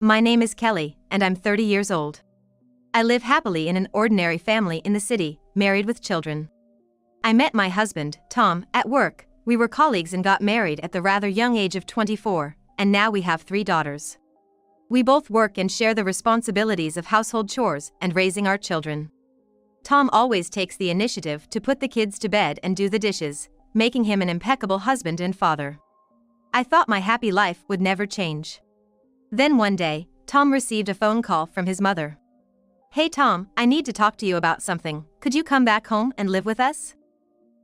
My name is Kelly, and I'm 30 years old. I live happily in an ordinary family in the city, married with children. I met my husband, Tom, at work. We were colleagues and got married at the rather young age of 24, and now we have 3 daughters. We both work and share the responsibilities of household chores and raising our children. Tom always takes the initiative to put the kids to bed and do the dishes, making him an impeccable husband and father. I thought my happy life would never change. Then one day, Tom received a phone call from his mother. "Hey Tom, I need to talk to you about something. Could you come back home and live with us?"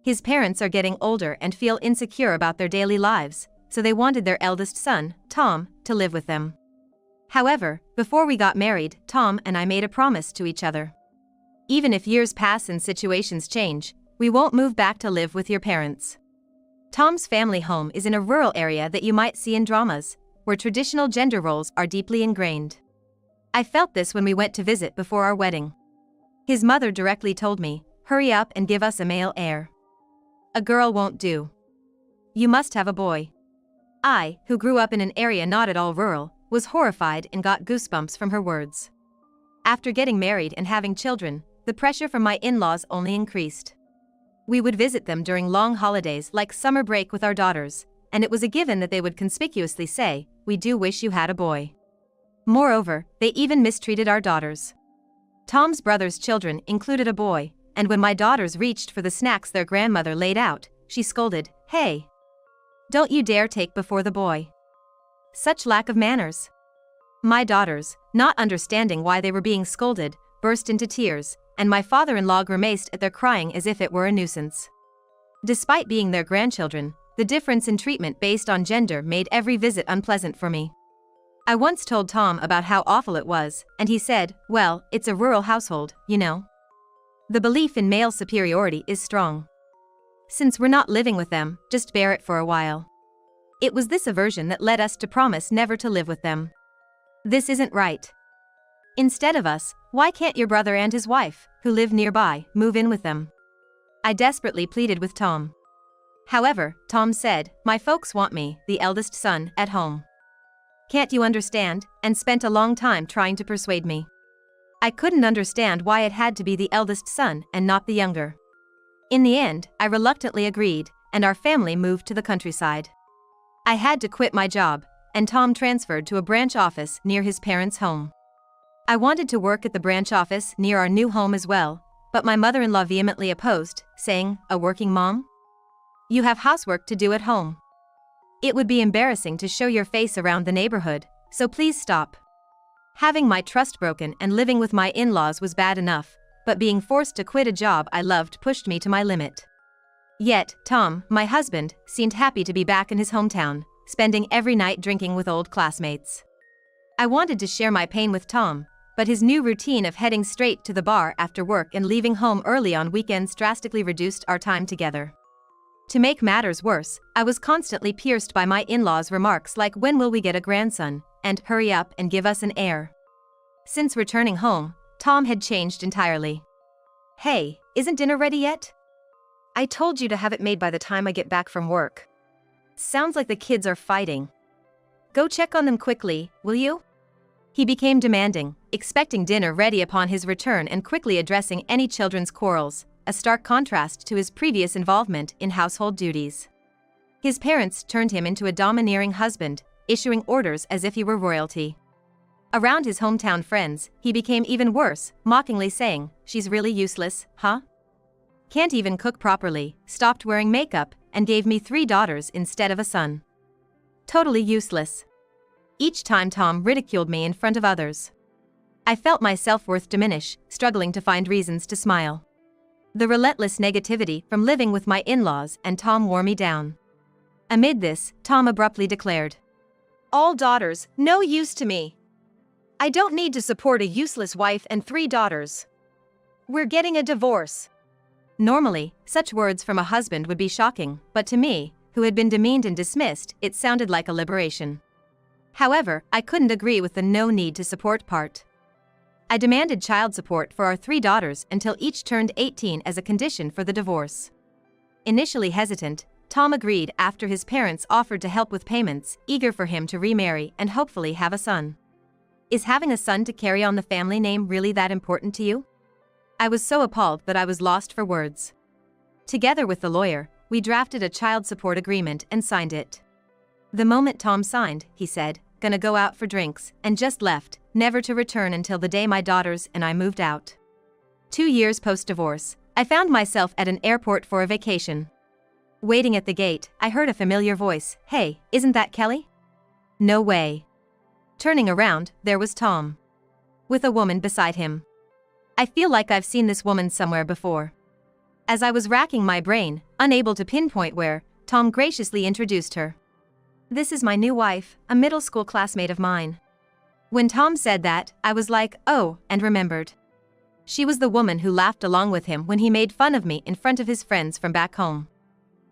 His parents are getting older and feel insecure about their daily lives, so they wanted their eldest son, Tom, to live with them. However, before we got married, Tom and I made a promise to each other. Even if years pass and situations change, we won't move back to live with your parents. Tom's family home is in a rural area that you might see in dramas, where traditional gender roles are deeply ingrained. I felt this when we went to visit before our wedding. His mother directly told me, "Hurry up and give us a male heir. A girl won't do. You must have a boy." I, who grew up in an area not at all rural, was horrified and got goosebumps from her words. After getting married and having children, the pressure from my in-laws only increased. We would visit them during long holidays like summer break with our daughters, and it was a given that they would conspicuously say, "We do wish you had a boy." Moreover, they even mistreated our daughters. Tom's brother's children included a boy, and when my daughters reached for the snacks their grandmother laid out, she scolded, "Hey! Don't you dare take before the boy." Such lack of manners. My daughters, not understanding why they were being scolded, burst into tears, and my father-in-law grimaced at their crying as if it were a nuisance. Despite being their grandchildren, the difference in treatment based on gender made every visit unpleasant for me. I once told Tom about how awful it was, and he said, "Well, it's a rural household, you know." The belief in male superiority is strong. Since we're not living with them, just bear it for a while. It was this aversion that led us to promise never to live with them. This isn't right. Instead of us, why can't your brother and his wife, who live nearby, move in with them? I desperately pleaded with Tom. However, Tom said, "My folks want me, the eldest son, at home. Can't you understand?" and spent a long time trying to persuade me. I couldn't understand why it had to be the eldest son and not the younger. In the end, I reluctantly agreed, and our family moved to the countryside. I had to quit my job, and Tom transferred to a branch office near his parents' home. I wanted to work at the branch office near our new home as well, but my mother-in-law vehemently opposed, saying, "A working mom? You have housework to do at home. It would be embarrassing to show your face around the neighborhood, so please stop." Having my trust broken and living with my in-laws was bad enough, but being forced to quit a job I loved pushed me to my limit. Yet, Tom, my husband, seemed happy to be back in his hometown, spending every night drinking with old classmates. I wanted to share my pain with Tom, but his new routine of heading straight to the bar after work and leaving home early on weekends drastically reduced our time together. To make matters worse, I was constantly pierced by my in-laws' remarks like, "When will we get a grandson?" and "Hurry up and give us an heir." Since returning home, Tom had changed entirely. "Hey, isn't dinner ready yet? I told you to have it made by the time I get back from work. Sounds like the kids are fighting. Go check on them quickly, will you?" He became demanding, expecting dinner ready upon his return and quickly addressing any children's quarrels, a stark contrast to his previous involvement in household duties. His parents turned him into a domineering husband, issuing orders as if he were royalty. Around his hometown friends, he became even worse, mockingly saying, "She's really useless, huh? Can't even cook properly, stopped wearing makeup, and gave me 3 daughters instead of a son. Totally useless." Each time Tom ridiculed me in front of others. I felt my self-worth diminish, struggling to find reasons to smile. The relentless negativity from living with my in-laws and Tom wore me down. Amid this, Tom abruptly declared, "All daughters, no use to me. I don't need to support a useless wife and 3 daughters. We're getting a divorce." Normally, such words from a husband would be shocking, but to me, who had been demeaned and dismissed, it sounded like a liberation. However, I couldn't agree with the "no need to support" part. I demanded child support for our 3 daughters until each turned 18 as a condition for the divorce. Initially hesitant, Tom agreed after his parents offered to help with payments, eager for him to remarry and hopefully have a son. Is having a son to carry on the family name really that important to you? I was so appalled that I was lost for words. Together with the lawyer, we drafted a child support agreement and signed it. The moment Tom signed, he said, "Gonna go out for drinks," and just left, never to return until the day my daughters and I moved out. 2 years post-divorce, I found myself at an airport for a vacation. Waiting at the gate, I heard a familiar voice, "Hey, isn't that Kelly?" No way. Turning around, there was Tom. With a woman beside him. I feel like I've seen this woman somewhere before. As I was racking my brain, unable to pinpoint where, Tom graciously introduced her. "This is my new wife, a middle school classmate of mine." When Tom said that, I was like, oh, and remembered. She was the woman who laughed along with him when he made fun of me in front of his friends from back home.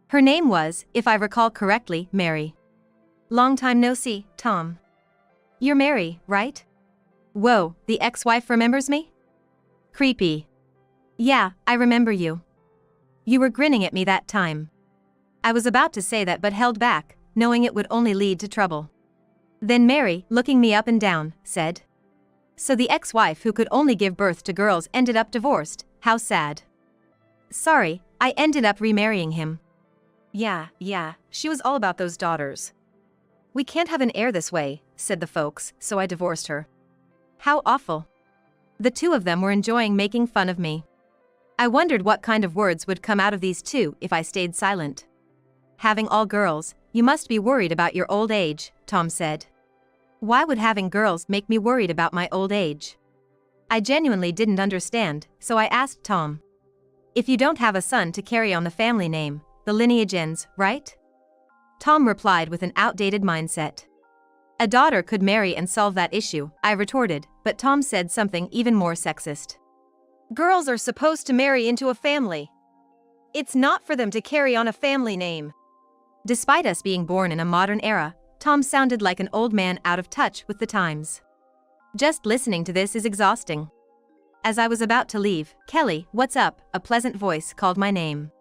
Her name was, if I recall correctly, Mary. "Long time no see, Tom. You're Mary, right?" Whoa, the ex-wife remembers me? Creepy. "Yeah, I remember you. You were grinning at me that time." I was about to say that but held back, knowing it would only lead to trouble. Then Mary, looking me up and down, said, "So the ex-wife who could only give birth to girls ended up divorced, how sad." "Sorry, I ended up remarrying him." Yeah, she was all about those daughters. "We can't have an heir this way," said the folks, so I divorced her. How awful. The two of them were enjoying making fun of me. I wondered what kind of words would come out of these two if I stayed silent. "Having all girls, you must be worried about your old age," Tom said. Why would having girls make me worried about my old age? I genuinely didn't understand, so I asked Tom. "If you don't have a son to carry on the family name, the lineage ends, right?" Tom replied with an outdated mindset. "A daughter could marry and solve that issue," I retorted, but Tom said something even more sexist. "Girls are supposed to marry into a family. It's not for them to carry on a family name." Despite us being born in a modern era, Tom sounded like an old man out of touch with the times. Just listening to this is exhausting. As I was about to leave, "Kelly, what's up?" a pleasant voice called my name.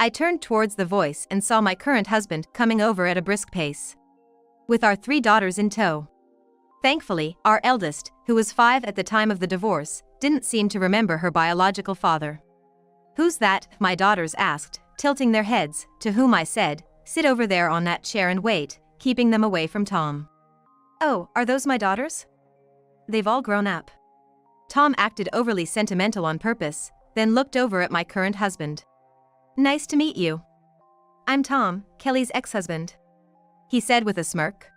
I turned towards the voice and saw my current husband coming over at a brisk pace, with our 3 daughters in tow. Thankfully, our eldest, who was 5 at the time of the divorce, didn't seem to remember her biological father. "Who's that?" my daughters asked, tilting their heads, to whom I said, "Sit over there on that chair and wait," keeping them away from Tom. "Oh, are those my daughters?" "They've all grown up." Tom acted overly sentimental on purpose, then looked over at my current husband. "Nice to meet you. I'm Tom, Kelly's ex-husband," he said with a smirk.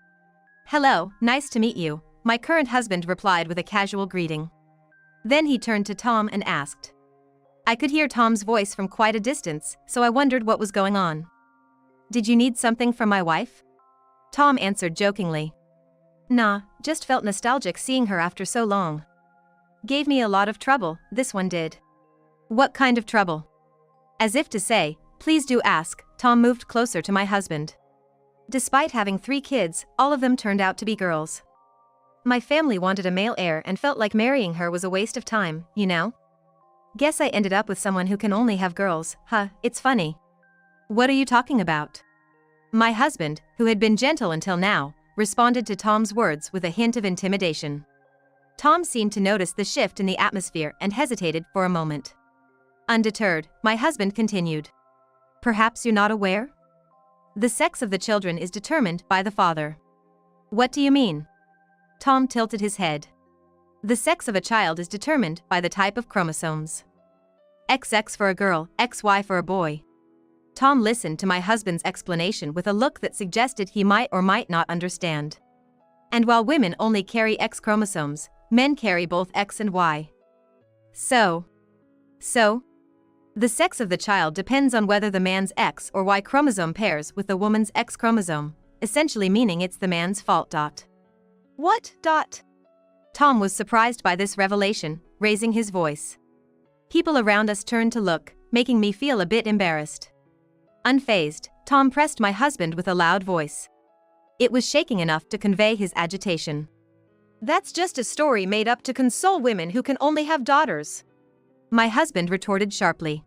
"Hello, nice to meet you," my current husband replied with a casual greeting. Then he turned to Tom and asked. I could hear Tom's voice from quite a distance, so I wondered what was going on. "Did you need something from my wife?" Tom answered jokingly. "Nah, just felt nostalgic seeing her after so long. Gave me a lot of trouble, this one did." "What kind of trouble?" As if to say, "Please do ask," Tom moved closer to my husband. Despite having 3 kids, all of them turned out to be girls. My family wanted a male heir and felt like marrying her was a waste of time, you know? Guess I ended up with someone who can only have girls, huh, it's funny. "What are you talking about?" My husband, who had been gentle until now, responded to Tom's words with a hint of intimidation. Tom seemed to notice the shift in the atmosphere and hesitated for a moment. Undeterred, my husband continued. "Perhaps you're not aware? The sex of the children is determined by the father." "What do you mean?" Tom tilted his head. "The sex of a child is determined by the type of chromosomes. XX for a girl, XY for a boy." Tom listened to my husband's explanation with a look that suggested he might or might not understand. "And while women only carry X chromosomes, men carry both X and Y. So, the sex of the child depends on whether the man's X or Y chromosome pairs with the woman's X chromosome, essentially meaning it's the man's fault. What? Tom was surprised by this revelation, raising his voice. People around us turned to look, making me feel a bit embarrassed. Unfazed, Tom pressed my husband with a loud voice. It was shaking enough to convey his agitation. "That's just a story made up to console women who can only have daughters," my husband retorted sharply.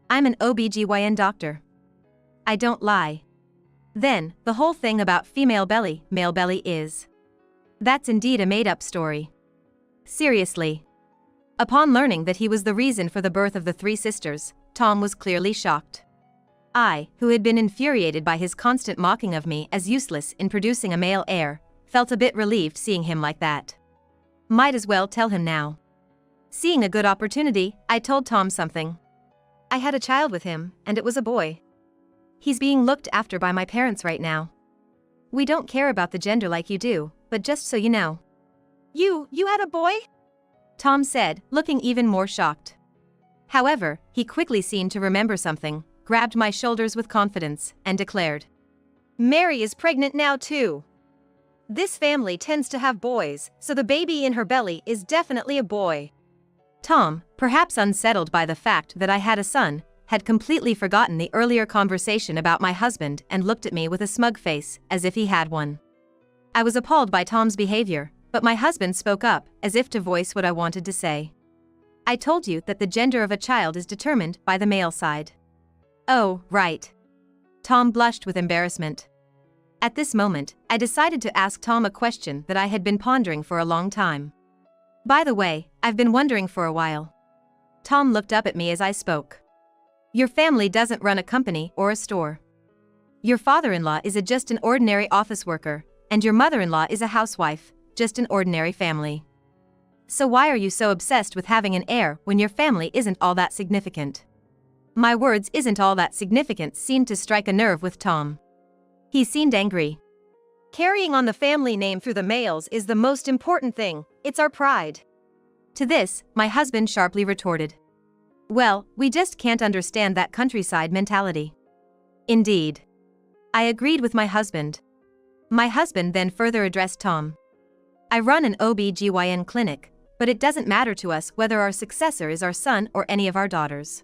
"I'm an OBGYN doctor. I don't lie." Then, the whole thing about female belly, male belly is. That's indeed a made-up story. Seriously. Upon learning that he was the reason for the birth of the three sisters, Tom was clearly shocked. I, who had been infuriated by his constant mocking of me as useless in producing a male heir, felt a bit relieved seeing him like that. Might as well tell him now. Seeing a good opportunity, I told Tom something. I had a child with him, and it was a boy. He's being looked after by my parents right now. We don't care about the gender like you do, but just so you know. You had a boy? Tom said, looking even more shocked. However, he quickly seemed to remember something, grabbed my shoulders with confidence, and declared, Mary is pregnant now too. This family tends to have boys, so the baby in her belly is definitely a boy. Tom, perhaps unsettled by the fact that I had a son, had completely forgotten the earlier conversation about my husband and looked at me with a smug face, as if he had one. I was appalled by Tom's behavior, but my husband spoke up, as if to voice what I wanted to say. I told you that the gender of a child is determined by the male side. Oh, right. Tom blushed with embarrassment. At this moment, I decided to ask Tom a question that I had been pondering for a long time. By the way, I've been wondering for a while. Tom looked up at me as I spoke. Your family doesn't run a company or a store. Your father-in-law is just an ordinary office worker, and your mother-in-law is a housewife, just an ordinary family. So why are you so obsessed with having an heir when your family isn't all that significant? My words "isn't all that significant" seemed to strike a nerve with Tom. He seemed angry. Carrying on the family name through the males is the most important thing, it's our pride. To this, my husband sharply retorted. Well, we just can't understand that countryside mentality. Indeed. I agreed with my husband. My husband then further addressed Tom. I run an OB/GYN clinic, but it doesn't matter to us whether our successor is our son or any of our daughters.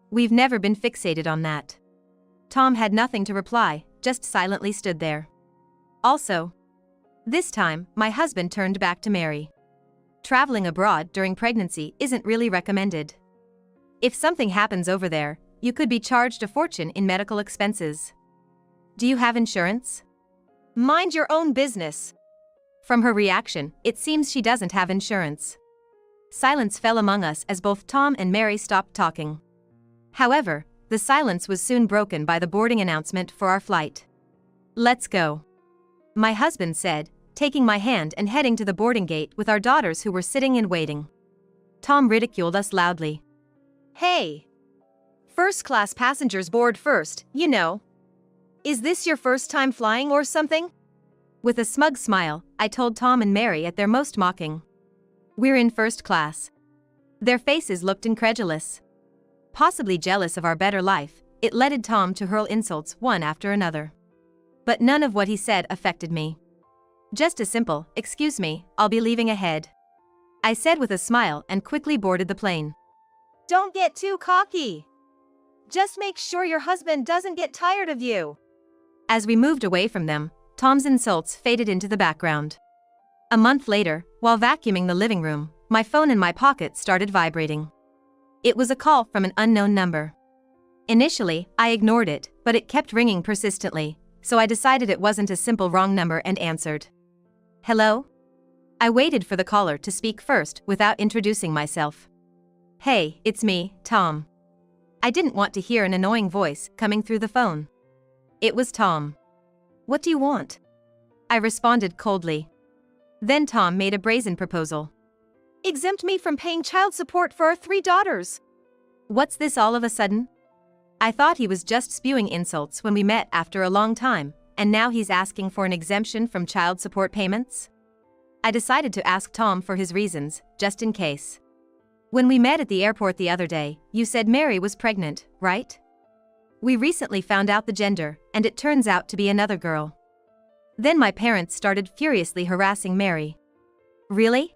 We've never been fixated on that. Tom had nothing to reply, just silently stood there. Also, this time, my husband turned back to Mary. Traveling abroad during pregnancy isn't really recommended. If something happens over there, you could be charged a fortune in medical expenses. Do you have insurance? Mind your own business. From her reaction, it seems she doesn't have insurance. Silence fell among us as both Tom and Mary stopped talking. However, the silence was soon broken by the boarding announcement for our flight. Let's go. My husband said, taking my hand and heading to the boarding gate with our daughters who were sitting and waiting. Tom ridiculed us loudly. Hey! First-class passengers board first, you know. Is this your first time flying or something? With a smug smile, I told Tom and Mary at their most mocking. We're in first class. Their faces looked incredulous. Possibly jealous of our better life, it led Tom to hurl insults one after another. But none of what he said affected me. Just a simple, "Excuse me, I'll be leaving ahead," I said with a smile and quickly boarded the plane. Don't get too cocky. Just make sure your husband doesn't get tired of you. As we moved away from them, Tom's insults faded into the background. A month later, while vacuuming the living room, my phone in my pocket started vibrating. It was a call from an unknown number. Initially, I ignored it, but it kept ringing persistently, so I decided it wasn't a simple wrong number and answered. Hello? I waited for the caller to speak first without introducing myself. Hey, it's me, Tom. I didn't want to hear an annoying voice coming through the phone. It was Tom. What do you want? I responded coldly. Then Tom made a brazen proposal. Exempt me from paying child support for our 3 daughters. What's this all of a sudden? I thought he was just spewing insults when we met after a long time, and now he's asking for an exemption from child support payments? I decided to ask Tom for his reasons, just in case. When we met at the airport the other day, you said Mary was pregnant, right? We recently found out the gender, and it turns out to be another girl. Then my parents started furiously harassing Mary. Really?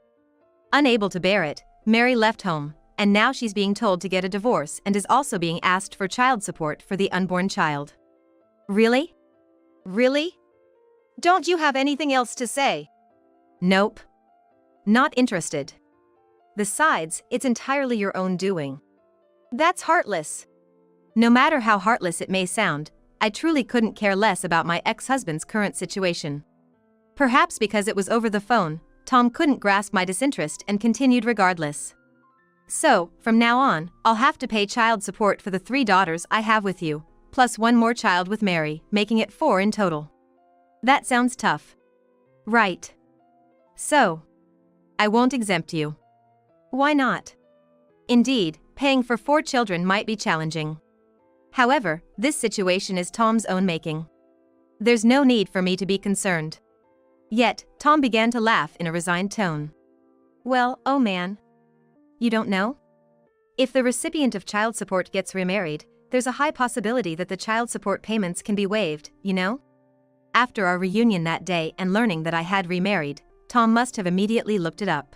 Unable to bear it, Mary left home, and now she's being told to get a divorce and is also being asked for child support for the unborn child. Really? Really? Don't you have anything else to say? Nope. Not interested. Besides, it's entirely your own doing. That's heartless. No matter how heartless it may sound, I truly couldn't care less about my ex-husband's current situation. Perhaps because it was over the phone, Tom couldn't grasp my disinterest and continued regardless. So, from now on, I'll have to pay child support for the 3 daughters I have with you, plus 1 more child with Mary, making it 4 in total. That sounds tough. Right. So, I won't exempt you. Why not? Indeed, paying for 4 children might be challenging. However, this situation is Tom's own making. There's no need for me to be concerned. Yet, Tom began to laugh in a resigned tone. Well, oh man. You don't know? If the recipient of child support gets remarried, there's a high possibility that the child support payments can be waived, you know? After our reunion that day and learning that I had remarried, Tom must have immediately looked it up.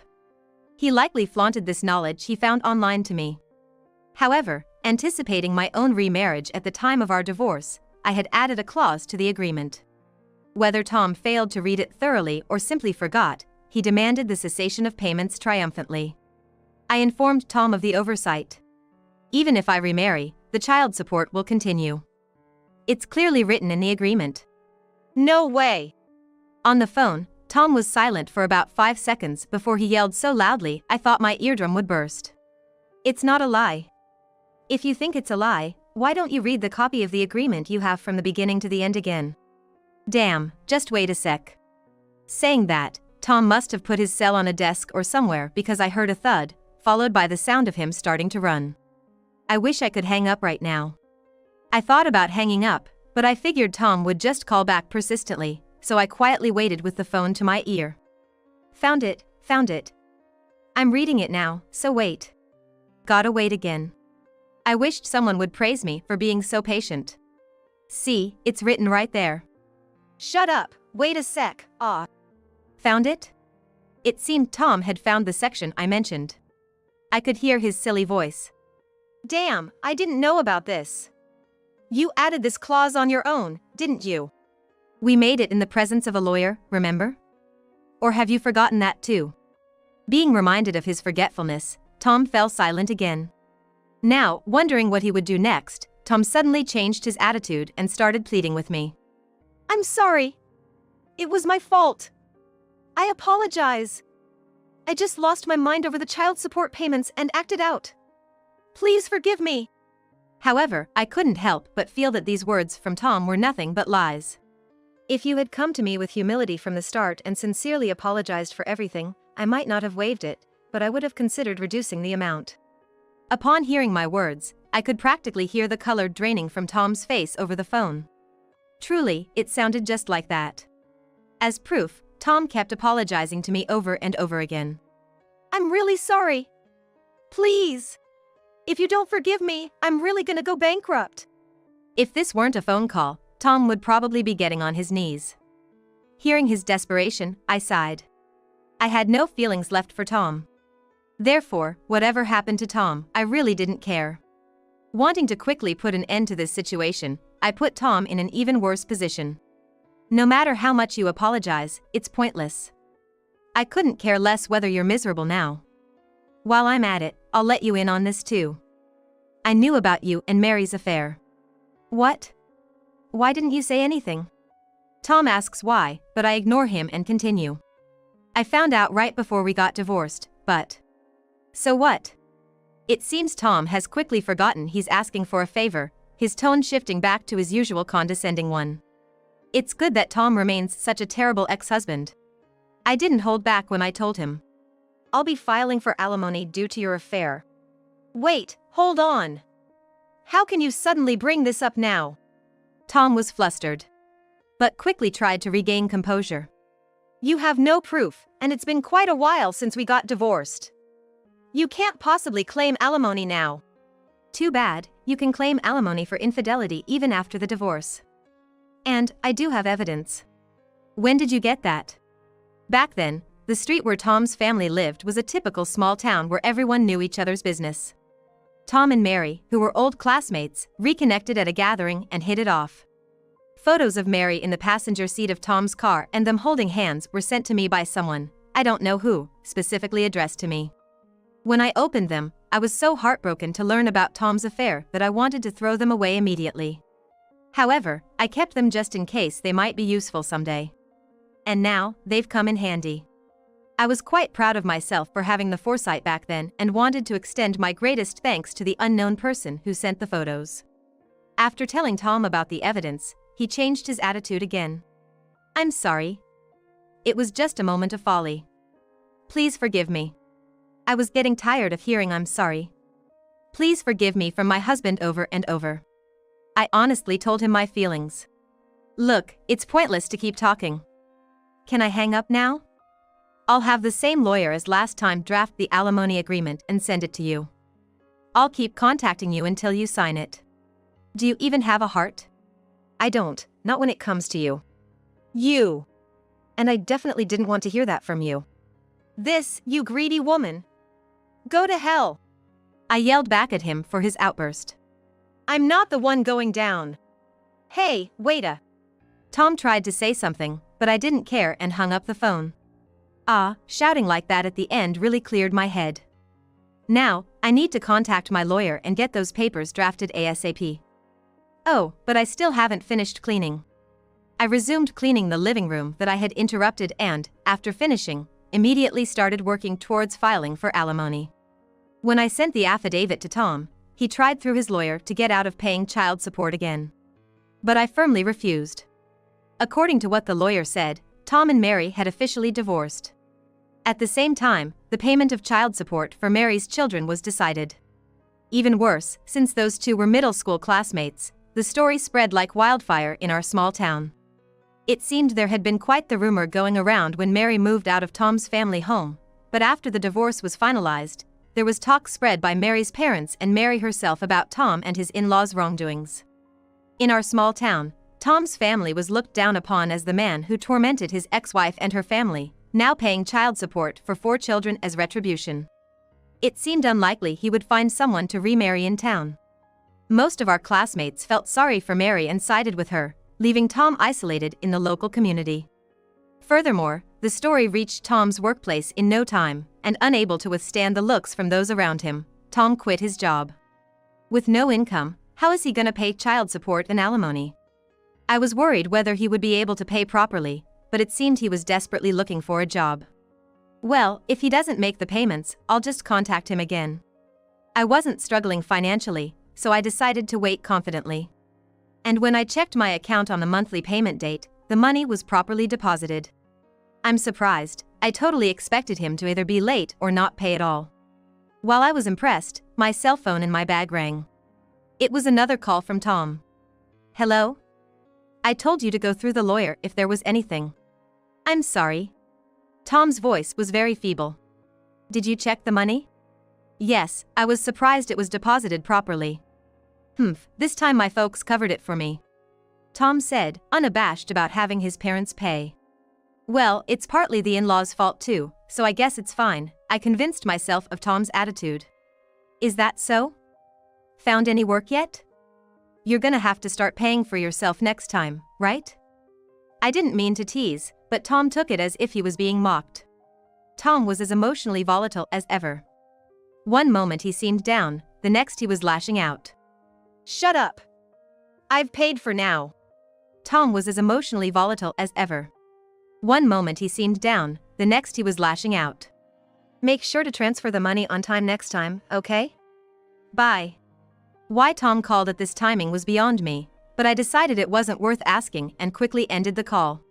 He likely flaunted this knowledge he found online to me. However, anticipating my own remarriage at the time of our divorce, I had added a clause to the agreement. Whether Tom failed to read it thoroughly or simply forgot, he demanded the cessation of payments triumphantly. I informed Tom of the oversight. Even if I remarry, the child support will continue. It's clearly written in the agreement. No way! On the phone, Tom was silent for about 5 seconds before he yelled so loudly I thought my eardrum would burst. It's not a lie. If you think it's a lie, why don't you read the copy of the agreement you have from the beginning to the end again? Damn, just wait a sec. Saying that, Tom must have put his cell on a desk or somewhere because I heard a thud, followed by the sound of him starting to run. I wish I could hang up right now. I thought about hanging up, but I figured Tom would just call back persistently, so I quietly waited with the phone to my ear. Found it. I'm reading it now, so wait. Gotta wait again. I wished someone would praise me for being so patient. See, it's written right there. Shut up, wait a sec, Found it? It seemed Tom had found the section I mentioned. I could hear his silly voice. Damn, I didn't know about this. You added this clause on your own, didn't you? We made it in the presence of a lawyer, remember? Or have you forgotten that too? Being reminded of his forgetfulness, Tom fell silent again. Now, wondering what he would do next, Tom suddenly changed his attitude and started pleading with me. I'm sorry. It was my fault. I apologize. I just lost my mind over the child support payments and acted out. Please forgive me. However, I couldn't help but feel that these words from Tom were nothing but lies. If you had come to me with humility from the start and sincerely apologized for everything, I might not have waived it, but I would have considered reducing the amount. Upon hearing my words, I could practically hear the color draining from Tom's face over the phone. Truly, it sounded just like that. As proof, Tom kept apologizing to me over and over again. I'm really sorry. Please. If you don't forgive me, I'm really gonna go bankrupt. If this weren't a phone call, Tom would probably be getting on his knees. Hearing his desperation, I sighed. I had no feelings left for Tom. Therefore, whatever happened to Tom, I really didn't care. Wanting to quickly put an end to this situation, I put Tom in an even worse position. No matter how much you apologize, it's pointless. I couldn't care less whether you're miserable now. While I'm at it, I'll let you in on this too. I knew about you and Mary's affair. What? Why didn't you say anything? Tom asks why, but I ignore him and continue. I found out right before we got divorced, but... So what? It seems Tom has quickly forgotten he's asking for a favor, his tone shifting back to his usual condescending one. It's good that Tom remains such a terrible ex-husband. I didn't hold back when I told him. I'll be filing for alimony due to your affair. Wait, hold on. How can you suddenly bring this up now? Tom was flustered, but quickly tried to regain composure. You have no proof, and it's been quite a while since we got divorced. You can't possibly claim alimony now. Too bad, you can claim alimony for infidelity even after the divorce. And I do have evidence. When did you get that? Back then, the street where Tom's family lived was a typical small town where everyone knew each other's business. Tom and Mary, who were old classmates, reconnected at a gathering and hit it off. Photos of Mary in the passenger seat of Tom's car and them holding hands were sent to me by someone, I don't know who, specifically addressed to me. When I opened them, I was so heartbroken to learn about Tom's affair that I wanted to throw them away immediately. However, I kept them just in case they might be useful someday. and now, they've come in handy. I was quite proud of myself for having the foresight back then and wanted to extend my greatest thanks to the unknown person who sent the photos. After telling Tom about the evidence, he changed his attitude again. I'm sorry. It was just a moment of folly. Please forgive me. I was getting tired of hearing I'm sorry. Please forgive me from my husband over and over. I honestly told him my feelings. Look, it's pointless to keep talking. Can I hang up now? I'll have the same lawyer as last time draft the alimony agreement and send it to you. I'll keep contacting you until you sign it. Do you even have a heart? I don't, not when it comes to you. You. And I definitely didn't want to hear that from you. This, you greedy woman. Go to hell. I yelled back at him for his outburst. I'm not the one going down. Hey, waita. Tom tried to say something, but I didn't care and hung up the phone. Shouting like that at the end really cleared my head. Now, I need to contact my lawyer and get those papers drafted ASAP. Oh, but I still haven't finished cleaning. I resumed cleaning the living room that I had interrupted and, after finishing, immediately started working towards filing for alimony. When I sent the affidavit to Tom, he tried through his lawyer to get out of paying child support again. But I firmly refused. According to what the lawyer said, Tom and Mary had officially divorced. At the same time, the payment of child support for Mary's children was decided. Even worse, since those two were middle school classmates, the story spread like wildfire in our small town. It seemed there had been quite the rumor going around when Mary moved out of Tom's family home, but after the divorce was finalized, there was talk spread by Mary's parents and Mary herself about Tom and his in-laws' wrongdoings. In our small town, Tom's family was looked down upon as the man who tormented his ex-wife and her family, now paying child support for 4 children as retribution. It seemed unlikely he would find someone to remarry in town. Most of our classmates felt sorry for Mary and sided with her, leaving Tom isolated in the local community. Furthermore, the story reached Tom's workplace in no time, and unable to withstand the looks from those around him, Tom quit his job. With no income, how is he gonna pay child support and alimony? I was worried whether he would be able to pay properly, but it seemed he was desperately looking for a job. Well, if he doesn't make the payments, I'll just contact him again. I wasn't struggling financially, so I decided to wait confidently. And when I checked my account on the monthly payment date, the money was properly deposited. I'm surprised. I totally expected him to either be late or not pay at all. While I was impressed, my cell phone in my bag rang. It was another call from Tom. Hello? I told you to go through the lawyer if there was anything. I'm sorry. Tom's voice was very feeble. Did you check the money? Yes, I was surprised it was deposited properly. This time my folks covered it for me. Tom said, unabashed about having his parents pay. Well, it's partly the in-laws' fault too, so I guess it's fine. I convinced myself of Tom's attitude. Is that so? Found any work yet? You're gonna have to start paying for yourself next time, right? I didn't mean to tease, but Tom took it as if he was being mocked. Tom was as emotionally volatile as ever. One moment he seemed down, the next he was lashing out. Shut up! I've paid for now. Tom was as emotionally volatile as ever. One moment he seemed down, the next he was lashing out. Make sure to transfer the money on time next time, okay? Bye. Why Tom called at this timing was beyond me, but I decided it wasn't worth asking and quickly ended the call.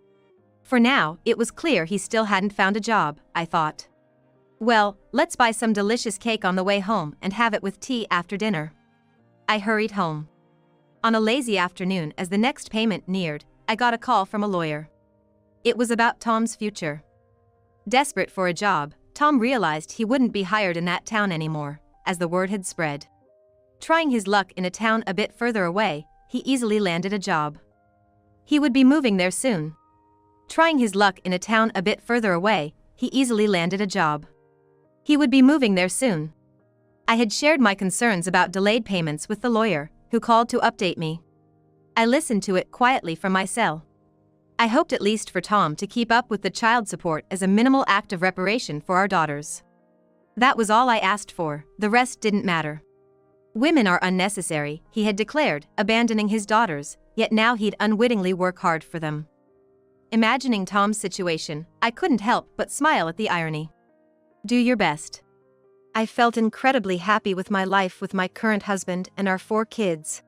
For now, it was clear he still hadn't found a job, I thought. Well, let's buy some delicious cake on the way home and have it with tea after dinner. I hurried home. On a lazy afternoon as the next payment neared, I got a call from a lawyer. It was about Tom's future. Desperate for a job, Tom realized he wouldn't be hired in that town anymore, as the word had spread. Trying his luck in a town a bit further away, he easily landed a job. He would be moving there soon. Trying his luck in a town a bit further away, he easily landed a job. He would be moving there soon. I had shared my concerns about delayed payments with the lawyer, who called to update me. I listened to it quietly from my cell. I hoped at least for Tom to keep up with the child support as a minimal act of reparation for our daughters. That was all I asked for, the rest didn't matter. Women are unnecessary, he had declared, abandoning his daughters, yet now he'd unwittingly work hard for them. Imagining Tom's situation, I couldn't help but smile at the irony. Do your best. I felt incredibly happy with my life with my current husband and our 4 kids.